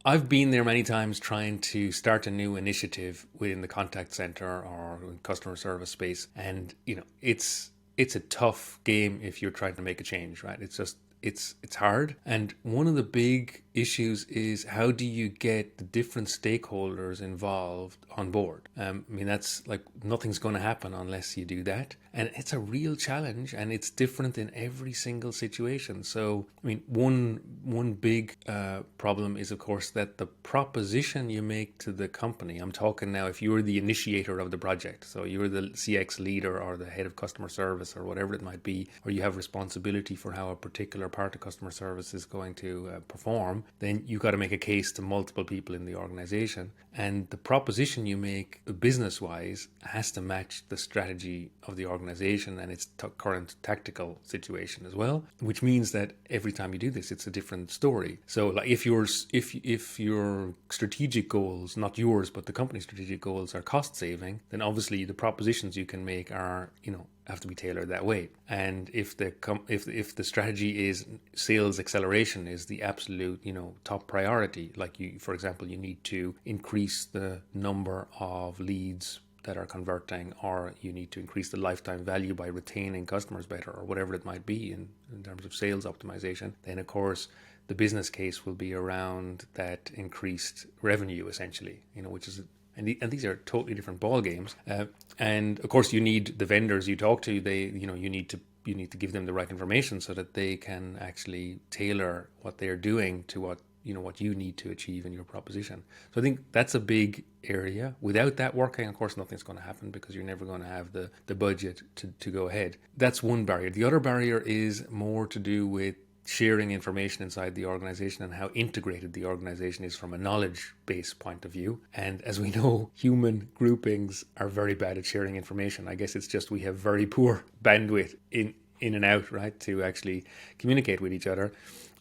I've been there many times trying to start a new initiative within the contact center or customer service space, and it's a tough game if you're trying to make a change, right? It's hard, and one of the big issues is how do you get the different stakeholders involved on board. I mean, that's like nothing's going to happen unless you do that, and it's a real challenge, and it's different in every single situation. So I mean, one big problem is, of course, that the proposition you make to the company, I'm talking now if you're the initiator of the project, so you're the CX leader or the head of customer service or whatever it might be, or you have responsibility for how a particular part of customer service is going to perform, then you've got to make a case to multiple people in the organization. And the proposition you make business wise has to match the strategy of the organization and its current tactical situation as well, which means that every time you do this, it's a different story. So like if your strategic goals, not yours, but the company's strategic goals are cost saving, then obviously the propositions you can make are, have to be tailored that way. And if the strategy is sales acceleration is the absolute top priority, like for example, you need to increase the number of leads that are converting, or you need to increase the lifetime value by retaining customers better, or whatever it might be in terms of sales optimization, then of course the business case will be around that increased revenue essentially, which is and these are totally different ball games. And of course, you need the vendors you talk to. You need to give them the right information so that they can actually tailor what they're doing to what you need to achieve in your proposition. So I think that's a big area. Without that working, of course, nothing's going to happen because you're never going to have the budget to go ahead. That's one barrier. The other barrier is more to do with sharing information inside the organization and how integrated the organization is from a knowledge-based point of view. And as we know, human groupings are very bad at sharing information. I guess it's just we have very poor bandwidth in and out, right, to actually communicate with each other.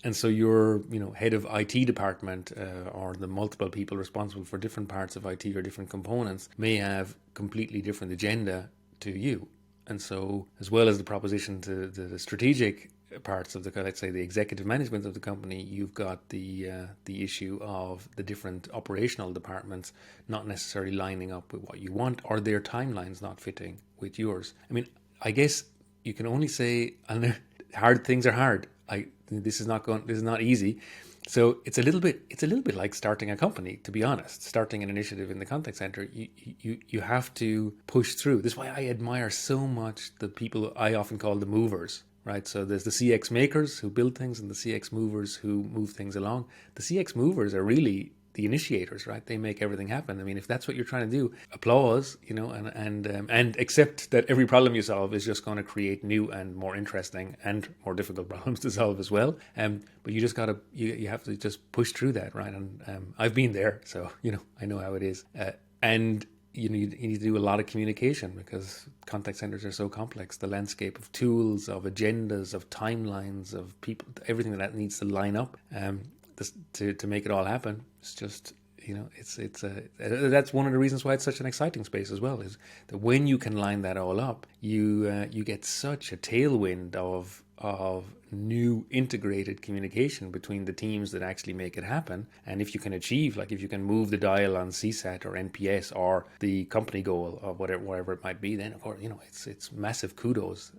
And so your head of IT department or the multiple people responsible for different parts of IT or different components may have completely different agenda to you. And so as well as the proposition to the strategic parts of let's say the executive management of the company, you've got the issue of the different operational departments not necessarily lining up with what you want, or their timelines not fitting with yours. I mean, I guess you can only say hard things are hard. This is not easy. So it's a little bit like starting a company, to be honest. Starting an initiative in the contact center, you have to push through. This is why I admire so much the people I often call the movers, right? So there's the CX makers who build things and the CX movers who move things along. The CX movers are really the initiators, right? They make everything happen. I mean, if that's what you're trying to do, applause, and accept that every problem you solve is just going to create new and more interesting and more difficult problems to solve as well. But you just gotta, you have to just push through that, right? And I've been there, so I know how it is. And you need to do a lot of communication because contact centers are so complex. The landscape of tools, of agendas, of timelines, of people, everything that needs to line up. To make it all happen. It's just that's one of the reasons why it's such an exciting space as well, is that when you can line that all up, you get such a tailwind of new integrated communication between the teams that actually make it happen. And if you can achieve, like if you can move the dial on CSAT or NPS or the company goal or whatever it might be, then of course it's massive kudos.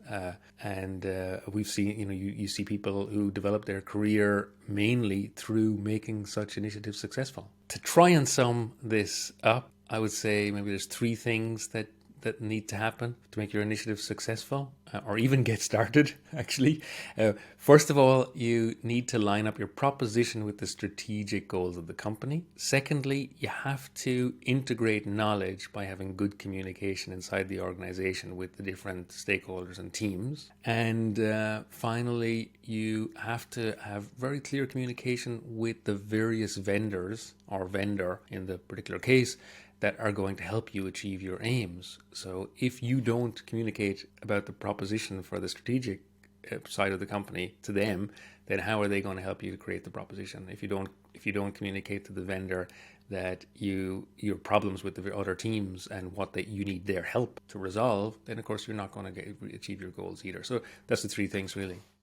And we've seen you see people who develop their career mainly through making such initiatives successful. To try and sum this up, I would say maybe there's three things that need to happen to make your initiative successful, or even get started, actually. First of all, you need to line up your proposition with the strategic goals of the company. Secondly, you have to integrate knowledge by having good communication inside the organization with the different stakeholders and teams. And finally, you have to have very clear communication with the various vendors, or vendor in the particular case, that are going to help you achieve your aims. So if you don't communicate about the proposition for the strategic side of the company to them, then how are they going to help you to create the proposition? If you don't communicate to the vendor that your problems with the other teams and you need their help to resolve, then of course you're not going to achieve your goals either. So that's the three things really.